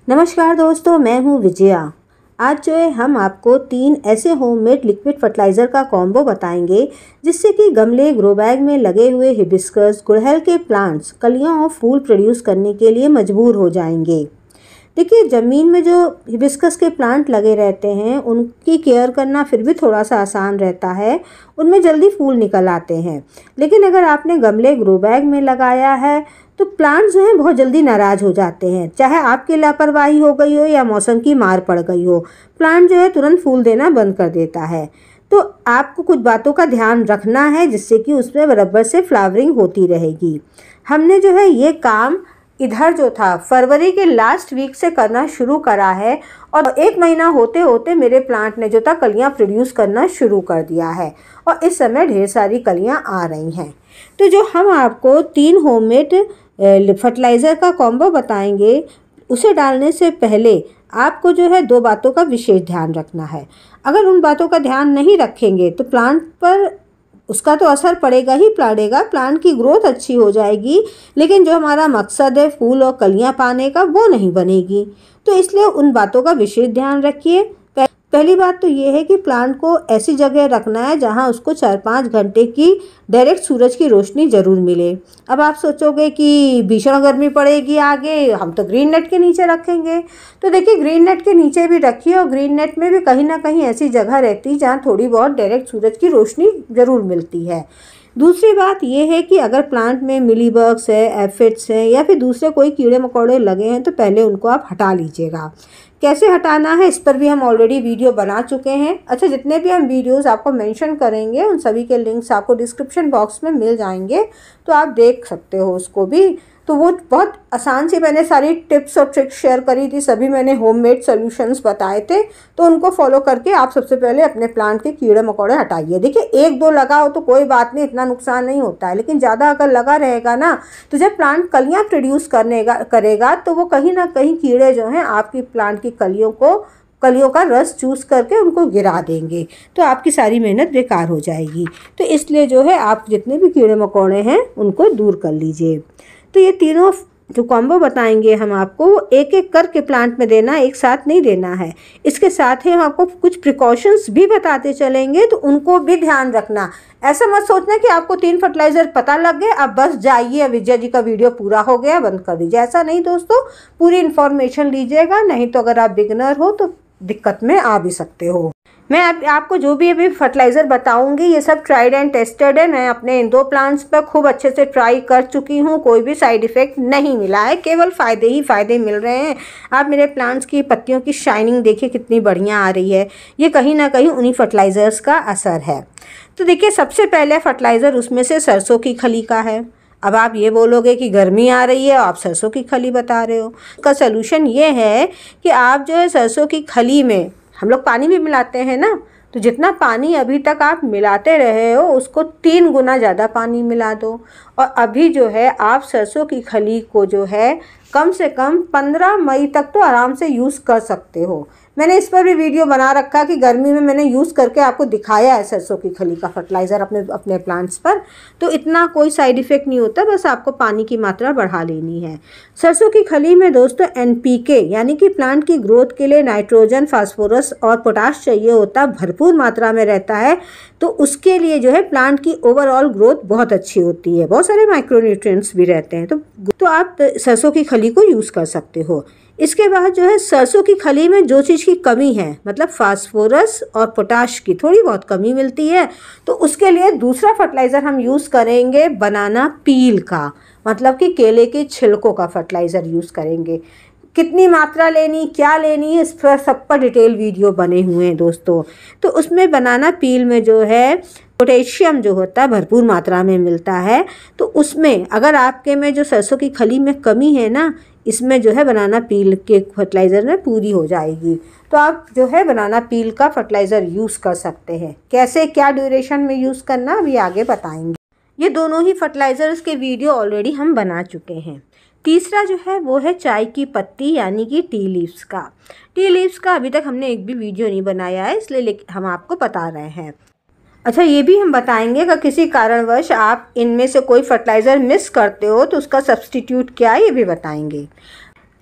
नमस्कार दोस्तों, मैं हूं विजया। आज जो है हम आपको 3 ऐसे होममेड लिक्विड फर्टिलाइज़र का कॉम्बो बताएंगे जिससे कि गमले, ग्रो बैग में लगे हुए हिबिस्कस, गुड़हल के प्लांट्स कलियां और फूल प्रोड्यूस करने के लिए मजबूर हो जाएंगे। देखिए, ज़मीन में जो हिबिस्कस के प्लांट लगे रहते हैं उनकी केयर करना फिर भी थोड़ा सा आसान रहता है, उनमें जल्दी फूल निकल आते हैं। लेकिन अगर आपने गमले, ग्रो बैग में लगाया है तो प्लांट जो हैं बहुत जल्दी नाराज़ हो जाते हैं। चाहे आपकी लापरवाही हो गई हो या मौसम की मार पड़ गई हो, प्लांट जो है तुरंत फूल देना बंद कर देता है। तो आपको कुछ बातों का ध्यान रखना है जिससे कि उसमें बराबर से फ्लावरिंग होती रहेगी। हमने जो है ये काम इधर जो था फरवरी के लास्ट वीक से करना शुरू करा है और 1 महीना होते होते मेरे प्लांट ने जो था कलियां प्रोड्यूस करना शुरू कर दिया है और इस समय ढेर सारी कलियां आ रही हैं। तो जो हम आपको 3 होममेड फर्टिलाइज़र का कॉम्बो बताएंगे, उसे डालने से पहले आपको जो है 2 बातों का विशेष ध्यान रखना है। अगर उन बातों का ध्यान नहीं रखेंगे तो प्लांट पर उसका तो असर पड़ेगा ही पड़ेगा, प्लांट की ग्रोथ अच्छी हो जाएगी, लेकिन जो हमारा मकसद है फूल और कलियां पाने का वो नहीं बनेगी। तो इसलिए उन बातों का विशेष ध्यान रखिए। पहली बात तो ये है कि प्लांट को ऐसी जगह रखना है जहां उसको 4-5 घंटे की डायरेक्ट सूरज की रोशनी ज़रूर मिले। अब आप सोचोगे कि भीषण गर्मी पड़ेगी आगे, हम तो ग्रीन नेट के नीचे रखेंगे। तो देखिए, ग्रीन नेट के नीचे भी रखिए और ग्रीन नेट में भी कहीं ना कहीं ऐसी जगह रहती है जहाँ थोड़ी बहुत डायरेक्ट सूरज की रोशनी ज़रूर मिलती है। दूसरी बात यह है कि अगर प्लांट में मिलीबग्स है, एफिड्स हैं या फिर दूसरे कोई कीड़े मकोड़े लगे हैं तो पहले उनको आप हटा लीजिएगा। कैसे हटाना है इस पर भी हम ऑलरेडी वीडियो बना चुके हैं। अच्छा, जितने भी हम वीडियोस आपको मेंशन करेंगे उन सभी के लिंक्स आपको डिस्क्रिप्शन बॉक्स में मिल जाएंगे, तो आप देख सकते हो उसको भी। तो वो बहुत आसान सी मैंने सारी टिप्स और ट्रिक्स शेयर करी थी, सभी मैंने होममेड सॉल्यूशंस बताए थे, तो उनको फॉलो करके आप सबसे पहले अपने प्लांट के कीड़े मकोड़े हटाइए। देखिए, 1-2 लगा हो तो कोई बात नहीं, इतना नुकसान नहीं होता है, लेकिन ज़्यादा अगर लगा रहेगा ना तो जब प्लांट कलियाँ प्रोड्यूस करेगा तो वो कहीं ना कहीं कीड़े जो हैं आपकी प्लांट की कलियों का रस चूस करके उनको गिरा देंगे, तो आपकी सारी मेहनत बेकार हो जाएगी। तो इसलिए जो है आप जितने भी कीड़े मकोड़े हैं उनको दूर कर लीजिए। तो ये तीनों जो कॉम्बो बताएंगे हम आपको, एक एक करके प्लांट में देना, एक साथ नहीं देना है। इसके साथ ही हम आपको कुछ प्रिकॉशंस भी बताते चलेंगे, तो उनको भी ध्यान रखना। ऐसा मत सोचना कि आपको 3 फर्टिलाइज़र पता लग गए, अब बस जाइए, विजय जी का वीडियो पूरा हो गया, बंद कर दीजिए। ऐसा नहीं दोस्तों, पूरी इन्फॉर्मेशन लीजिएगा, नहीं तो अगर आप बिगनर हो तो दिक्कत में आ भी सकते हो। मैं आपको जो भी अभी फर्टिलाइज़र बताऊंगी ये सब ट्राइड एंड टेस्टेड है। मैं अपने इन 2 प्लांट्स पर खूब अच्छे से ट्राई कर चुकी हूँ, कोई भी साइड इफ़ेक्ट नहीं मिला है, केवल फ़ायदे ही फ़ायदे मिल रहे हैं। आप मेरे प्लांट्स की पत्तियों की शाइनिंग देखिए कितनी बढ़िया आ रही है, ये कहीं ना कहीं उन्हीं फर्टिलाइज़र्स का असर है। तो देखिए, सबसे पहले फर्टिलाइज़र उसमें से सरसों की खली का है। अब आप ये बोलोगे कि गर्मी आ रही है, आप सरसों की खली बता रहे हो। उसका सलूशन ये है कि आप जो है सरसों की खली में, हम लोग पानी भी मिलाते हैं ना, तो जितना पानी अभी तक आप मिलाते रहे हो उसको 3 गुना ज़्यादा पानी मिला दो। और अभी जो है आप सरसों की खली को जो है कम से कम 15 मई तक तो आराम से यूज़ कर सकते हो। मैंने इस पर भी वीडियो बना रखा कि गर्मी में मैंने यूज़ करके आपको दिखाया है सरसों की खली का फर्टिलाइज़र अपने प्लांट्स पर। तो इतना कोई साइड इफ़ेक्ट नहीं होता, बस आपको पानी की मात्रा बढ़ा लेनी है। सरसों की खली में दोस्तों NPK यानी कि प्लांट की ग्रोथ के लिए नाइट्रोजन, फास्फोरस और पोटाश चाहिए होता, भरपूर मात्रा में रहता है। तो उसके लिए जो है प्लांट की ओवरऑल ग्रोथ बहुत अच्छी होती है, बहुत सारे माइक्रोन्यूट्रिएंट्स भी रहते हैं। तो आप सरसों की खली को यूज़ कर सकते हो। इसके बाद जो है सरसों की खली में जो चीज़ की कमी है, मतलब फास्फोरस और पोटाश की थोड़ी बहुत कमी मिलती है, तो उसके लिए दूसरा फर्टिलाइज़र हम यूज़ करेंगे बनाना पील का, मतलब कि केले के छिलकों का फर्टिलाइज़र यूज़ करेंगे। कितनी मात्रा लेनी, क्या लेनी, इस पर सब पर डिटेल वीडियो बने हुए हैं दोस्तों। तो उसमें बनाना पील में जो है पोटेशियम जो होता है भरपूर मात्रा में मिलता है। तो उसमें अगर आपके में जो सरसों की खली में कमी है ना, इसमें जो है बनाना पील के फर्टिलाइज़र में पूरी हो जाएगी। तो आप जो है बनाना पील का फर्टिलाइज़र यूज़ कर सकते हैं। कैसे, क्या ड्यूरेशन में यूज़ करना, अभी आगे बताएंगे। ये दोनों ही फर्टिलाइज़र्स के वीडियो ऑलरेडी हम बना चुके हैं। तीसरा जो है वो है चाय की पत्ती यानी कि टी लीव्स का। टी लीव्स का अभी तक हमने एक भी वीडियो नहीं बनाया है, इसलिए हम आपको बता रहे हैं। अच्छा, ये भी हम बताएंगे कि किसी कारणवश आप इनमें से कोई फर्टिलाइज़र मिस करते हो तो उसका सब्स्टिट्यूट क्या है, ये भी बताएंगे।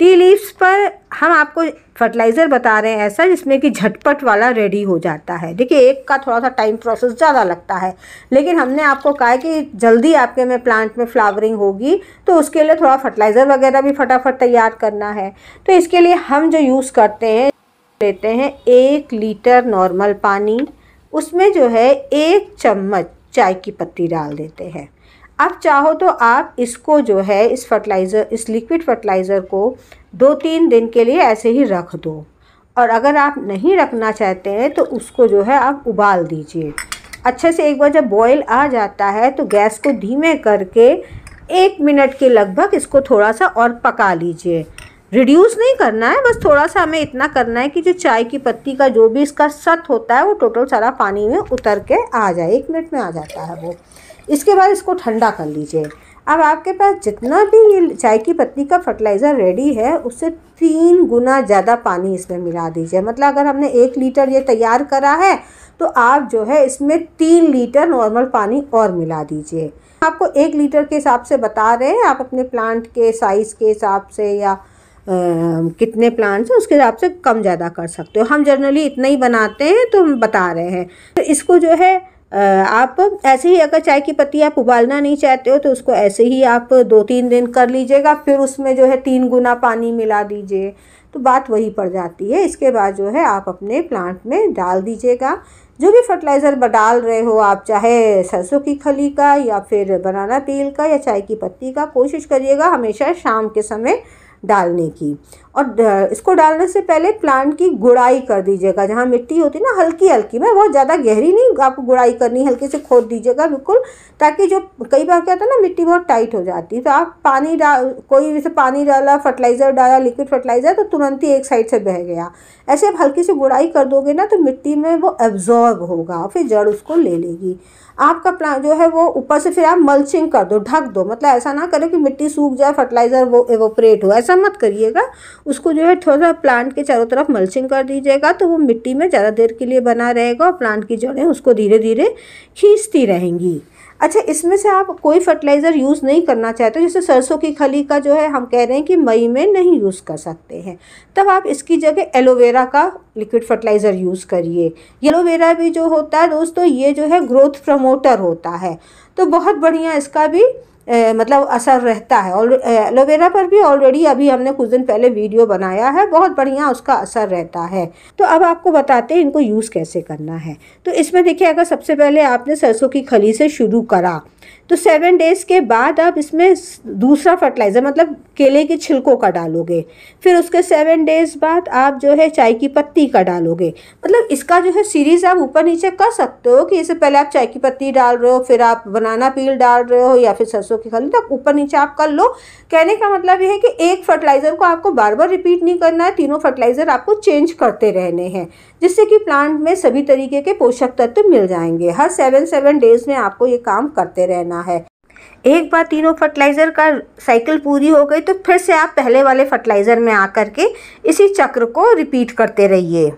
टी लीव्स पर हम आपको फर्टिलाइज़र बता रहे हैं ऐसा जिसमें कि झटपट वाला रेडी हो जाता है। देखिए एक का थोड़ा सा टाइम प्रोसेस ज़्यादा लगता है, लेकिन हमने आपको कहा है कि जल्दी आपके में प्लांट में फ्लावरिंग होगी, तो उसके लिए थोड़ा फर्टिलाइज़र वगैरह भी फटाफट तैयार करना है। तो इसके लिए हम जो यूज़ करते हैं, लेते हैं 1 लीटर नॉर्मल पानी, उसमें जो है 1 चम्मच चाय की पत्ती डाल देते हैं। अब चाहो तो आप इसको जो है इस लिक्विड फर्टिलाइज़र को 2-3 दिन के लिए ऐसे ही रख दो, और अगर आप नहीं रखना चाहते हैं तो उसको जो है आप उबाल दीजिए अच्छे से। एक बार जब बॉयल आ जाता है तो गैस को धीमे करके 1 मिनट के लगभग इसको थोड़ा सा और पका लीजिए। रिड्यूस नहीं करना है, बस थोड़ा सा हमें इतना करना है कि जो चाय की पत्ती का जो भी इसका सत होता है वो टोटल सारा पानी में उतर के आ जाए। 1 मिनट में आ जाता है वो। इसके बाद इसको ठंडा कर लीजिए। अब आपके पास जितना भी ये चाय की पत्ती का फर्टिलाइज़र रेडी है उससे 3 गुना ज़्यादा पानी इसमें मिला दीजिए। मतलब अगर हमने 1 लीटर ये तैयार करा है तो आप जो है इसमें 3 लीटर नॉर्मल पानी और मिला दीजिए। आपको 1 लीटर के हिसाब से बता रहे हैं, आप अपने प्लांट के साइज़ के हिसाब से या कितने प्लांट्स हैं उसके हिसाब से कम ज़्यादा कर सकते हो। हम जनरली इतना ही बनाते हैं तो हम बता रहे हैं। तो इसको जो है आप ऐसे ही, अगर चाय की पत्ती आप उबालना नहीं चाहते हो तो उसको ऐसे ही आप 2-3 दिन कर लीजिएगा, फिर उसमें जो है 3 गुना पानी मिला दीजिए, तो बात वही पड़ जाती है। इसके बाद जो है आप अपने प्लांट में डाल दीजिएगा जो भी फर्टिलाइज़र डाल रहे हो आप, चाहे सरसों की खली का या फिर बनाना पील का या चाय की पत्ती का। कोशिश करिएगा हमेशा शाम के समय डालने की, और इसको डालने से पहले प्लांट की गुड़ाई कर दीजिएगा। जहाँ मिट्टी होती है ना हल्की हल्की में, बहुत ज़्यादा गहरी नहीं आपको गुड़ाई करनी, हल्के से खोद दीजिएगा बिल्कुल, ताकि जो कई बार क्या होता है ना मिट्टी बहुत टाइट हो जाती है, तो आप पानी कोई जैसे पानी डाला, फर्टिलाइज़र डाला, लिक्विड फर्टिलाइज़र, तो तुरंत ही एक साइड से बह गया। ऐसे आप हल्की सी गुड़ाई कर दोगे ना तो मिट्टी में वो एब्जॉर्ब होगा, फिर जड़ उसको ले लेगी। आपका प्लांट जो है वो ऊपर से फिर आप मल्चिंग कर दो, ढक दो। मतलब ऐसा ना करें कि मिट्टी सूख जाए, फर्टिलाइज़र वो एवोपरेट हो, ऐसा मत करिएगा। उसको जो है थोड़ा सा प्लांट के चारों तरफ मल्चिंग कर दीजिएगा, तो वो मिट्टी में ज़्यादा देर के लिए बना रहेगा और प्लांट की जड़ें उसको धीरे धीरे खींचती रहेंगी। अच्छा, इसमें से आप कोई फर्टिलाइज़र यूज़ नहीं करना चाहते, जैसे सरसों की खली का जो है हम कह रहे हैं कि मई में नहीं यूज़ कर सकते हैं, तब आप इसकी जगह एलोवेरा का लिक्विड फर्टिलाइज़र यूज़ करिए। एलोवेरा भी जो होता है दोस्तों, ये जो है ग्रोथ प्रमोटर होता है, तो बहुत बढ़िया इसका भी मतलब असर रहता है। और एलोवेरा पर भी ऑलरेडी अभी हमने कुछ दिन पहले वीडियो बनाया है, बहुत बढ़िया उसका असर रहता है। तो अब आपको बताते हैं इनको यूज़ कैसे करना है। तो इसमें देखिए, अगर सबसे पहले आपने सरसों की खली से शुरू करा तो 7 डेज़ के बाद आप इसमें दूसरा फर्टिलाइज़र मतलब केले के छिलकों का डालोगे, फिर उसके 7 डेज़ बाद आप जो है चाय की पत्ती का डालोगे। मतलब इसका जो है सीरीज़ आप ऊपर नीचे कर सकते हो कि इससे पहले आप चाय की पत्ती डाल रहे हो, फिर आप बनाना पील डाल रहे हो या फिर सरसों की खली, तक ऊपर नीचे आप कर लो। कहने का मतलब ये है कि एक फर्टिलाइज़र को आपको बार बार रिपीट नहीं करना है, तीनों फर्टिलाइज़र आपको चेंज करते रहने हैं, जिससे कि प्लांट में सभी तरीके के पोषक तत्व मिल जाएंगे। हर 7 डेज़ में आपको ये काम करते रहना है। एक बार तीनों फर्टिलाइज़र का साइकिल पूरी हो गई तो फिर से आप पहले वाले फर्टिलाइज़र में आकर के इसी चक्र को रिपीट करते रहिए।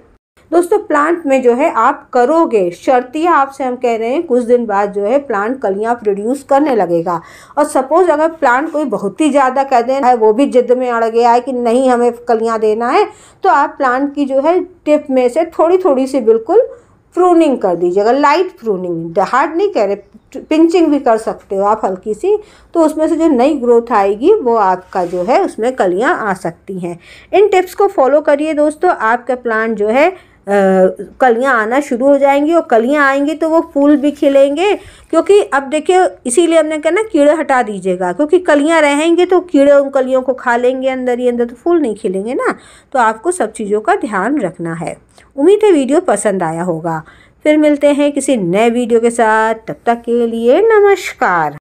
दोस्तों, प्लांट में जो है आप करोगे, शर्तिया आपसे हम कह रहे हैं कुछ दिन बाद जो है प्लांट कलियां प्रोड्यूस करने लगेगा। और सपोज अगर प्लांट कोई बहुत ही ज़्यादा कह दें है, वो भी जिद में अड़ गया है कि नहीं हमें कलियां देना है, तो आप प्लांट की जो है टिप में से थोड़ी थोड़ी सी बिल्कुल प्रूनिंग कर दीजिएगा। लाइट प्रूनिंग, हार्ड नहीं कह रहे, पिंचिंग भी कर सकते हो आप हल्की सी, तो उसमें से जो नई ग्रोथ आएगी वो आपका जो है उसमें कलियां आ सकती हैं। इन टिप्स को फॉलो करिए दोस्तों, आपका प्लांट जो है कलियां आना शुरू हो जाएंगी, और कलियां आएंगी तो वो फूल भी खिलेंगे। क्योंकि अब देखिए, इसीलिए हमने कहा ना कीड़े हटा दीजिएगा, क्योंकि कलियां रहेंगी तो कीड़े उन कलियों को खा लेंगे अंदर ही अंदर, तो फूल नहीं खिलेंगे ना। तो आपको सब चीज़ों का ध्यान रखना है। उम्मीद है वीडियो पसंद आया होगा। फिर मिलते हैं किसी नए वीडियो के साथ, तब तक के लिए नमस्कार।